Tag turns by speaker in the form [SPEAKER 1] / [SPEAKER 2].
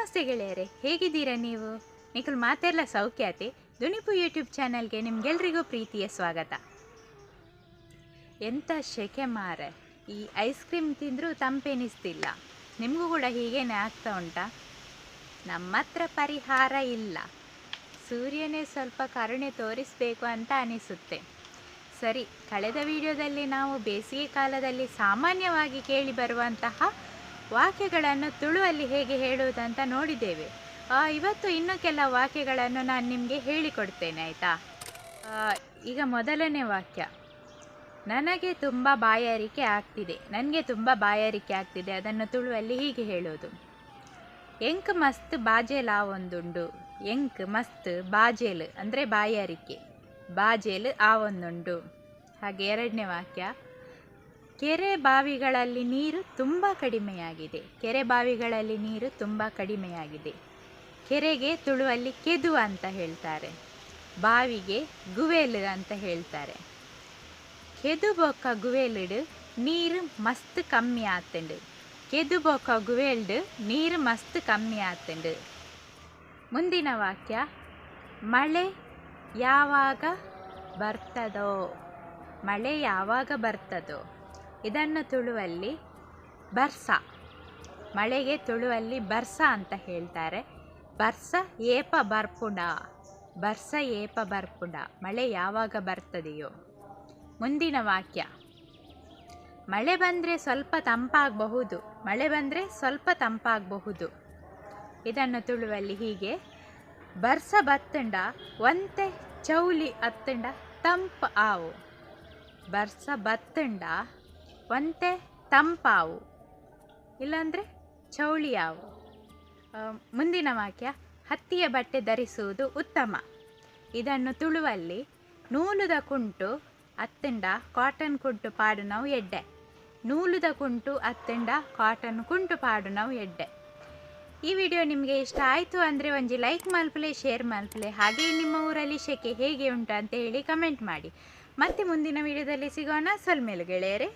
[SPEAKER 1] ನಮಸ್ತೆ ಗೆಳೆಯರೆ, ಹೇಗಿದ್ದೀರಾ ನೀವು? ನಿಖಲ್ ಮಾತೆಲ್ಲ ಸೌಖ್ಯಾತಿ. ದುನಿಪು ಯೂಟ್ಯೂಬ್ ಚಾನಲ್ಗೆ ನಿಮ್ಗೆಲ್ರಿಗೂ ಪ್ರೀತಿಯ ಸ್ವಾಗತ. ಎಂಥ ಶೆಕೆ ಮಾರೆ, ಈ ಐಸ್ ಕ್ರೀಮ್ ತಿಂದರೂ ತಂಪೆನಿಸ್ತಿಲ್ಲ. ನಿಮಗೂ ಕೂಡ ಹೀಗೇನೆ ಆಗ್ತಾ ಉಂಟಾ? ನಮ್ಮ ಹತ್ರ ಪರಿಹಾರ ಇಲ್ಲ. ಸೂರ್ಯನೇ ಸ್ವಲ್ಪ ಕರುಣೆ ತೋರಿಸಬೇಕು ಅಂತ ಅನಿಸುತ್ತೆ. ಸರಿ, ಕಳೆದ ವಿಡಿಯೋದಲ್ಲಿ ನಾವು ಬೇಸಿಗೆ ಕಾಲದಲ್ಲಿ ಸಾಮಾನ್ಯವಾಗಿ ಕೇಳಿ ಬರುವಂತಹ ವಾಕ್ಯಗಳನ್ನು ತುಳುವಲ್ಲಿ ಹೇಗೆ ಹೇಳುವುದಂತ ನೋಡಿದ್ದೇವೆ. ಇವತ್ತು ಇನ್ನೂ ಕೆಲ ವಾಕ್ಯಗಳನ್ನು ನಾನು ನಿಮಗೆ ಹೇಳಿಕೊಡ್ತೇನೆ, ಆಯಿತಾ? ಈಗ ಮೊದಲನೇ ವಾಕ್ಯ, ನನಗೆ ತುಂಬ ಬಾಯಾರಿಕೆ ಆಗ್ತಿದೆ. ನನಗೆ ತುಂಬ ಬಾಯಾರಿಕೆ ಆಗ್ತಿದೆ, ಅದನ್ನು ತುಳುವಲ್ಲಿ ಹೀಗೆ ಹೇಳೋದು, ಎಂಕ್ ಮಸ್ತ್ ಬಾಜೇಲ್ ಆವೊಂದುಂಡು. ಎಂಕ್ ಮಸ್ತ್ ಬಾಜೇಲ್ ಅಂದರೆ ಬಾಯಾರಿಕೆ, ಬಾಜೇಲ್ ಆವೊಂದುಂಡು. ಹಾಗೆ ಎರಡನೇ ವಾಕ್ಯ, ಕೆರೆ ಬಾವಿಗಳಲ್ಲಿ ನೀರು ತುಂಬ ಕಡಿಮೆಯಾಗಿದೆ. ಕೆರೆ ಬಾವಿಗಳಲ್ಲಿ ನೀರು ತುಂಬ ಕಡಿಮೆಯಾಗಿದೆ. ಕೆರೆಗೆ ತುಳುವಲ್ಲಿ ಕೆದು ಅಂತ ಹೇಳ್ತಾರೆ, ಬಾವಿಗೆ ಗುವೇಲ್ ಅಂತ ಹೇಳ್ತಾರೆ. ಕೆದು ಬೊಕ್ಕ ಗುವೇಲ್ಡ್ ನೀರು ಮಸ್ತ್ ಕಮ್ಮಿ ಆತಂಡು. ಕೆದು ಬೊಕ್ಕ ಗುವೇಲ್ಡ್ ನೀರು ಮಸ್ತ್ ಕಮ್ಮಿ ಆತಂಡು. ಮುಂದಿನ ವಾಕ್ಯ, ಮಳೆ ಯಾವಾಗ ಬರ್ತದೋ. ಮಳೆ ಯಾವಾಗ ಬರ್ತದೋ ಇದನ್ನು ತುಳುವಲ್ಲಿ ಬರ್ಸ, ಮಳೆಗೆ ತುಳುವಲ್ಲಿ ಬರ್ಸ ಅಂತ ಹೇಳ್ತಾರೆ. ಬರ್ಸ ಏಪ ಬರ್ಪುಂಡ, ಬರ್ಸ ಏಪ ಬರ್ಪುಂಡ, ಮಳೆ ಯಾವಾಗ ಬರ್ತದೆಯೋ. ಮುಂದಿನ ವಾಕ್ಯ, ಮಳೆ ಬಂದರೆ ಸ್ವಲ್ಪ ತಂಪಾಗಬಹುದು. ಮಳೆ ಬಂದರೆ ಸ್ವಲ್ಪ ತಂಪಾಗಬಹುದು. ಇದನ್ನು ತುಳುವಲ್ಲಿ ಹೀಗೆ, ಬರ್ಸ ಬತ್ತಂಡ ಒಂತೆ ಚೌಲಿ ಅತ್ತಂಡ ತಂಪು ಆವು. ಬರ್ಸ ಬತ್ತಂಡ ಒಂತೆ ತಂಪಾವು, ಇಲ್ಲಾಂದರೆ ಚೌಳಿ ಆವು. ಮುಂದಿನ ವಾಕ್ಯ, ಹತ್ತಿಯ ಬಟ್ಟೆ ಧರಿಸುವುದು ಉತ್ತಮ. ಇದನ್ನು ತುಳುವಲ್ಲಿ ನೂಲುದ ಕುಂಟು ಅತ್ತಂಡ ಕಾಟನ್ ಕುಂಟು ಪಾಡು ನಾವು ಎಡ್ಡೆ. ನೂಲುದ ಕುಂಟು ಅತ್ತಂಡ ಕಾಟನ್ ಕುಂಟು ಪಾಡು ನಾವು ಎಡ್ಡೆ. ಈ ವಿಡಿಯೋ ನಿಮಗೆ ಇಷ್ಟ ಆಯಿತು ಅಂದರೆ ಒಂಜಿ ಲೈಕ್ ಮಲ್ಪಲೆ, ಶೇರ್ ಮಲ್ಪಲೆ. ಹಾಗೆ ನಿಮ್ಮ ಊರಲ್ಲಿ ಶೆಕೆ ಹೇಗೆ ಉಂಟು ಅಂತ ಹೇಳಿ ಕಮೆಂಟ್ ಮಾಡಿ. ಮತ್ತೆ ಮುಂದಿನ ವಿಡಿಯೋದಲ್ಲಿ ಸಿಗೋಣ. ಸಲ್ಮೇಲು ಗೆಳೆಯರೆ.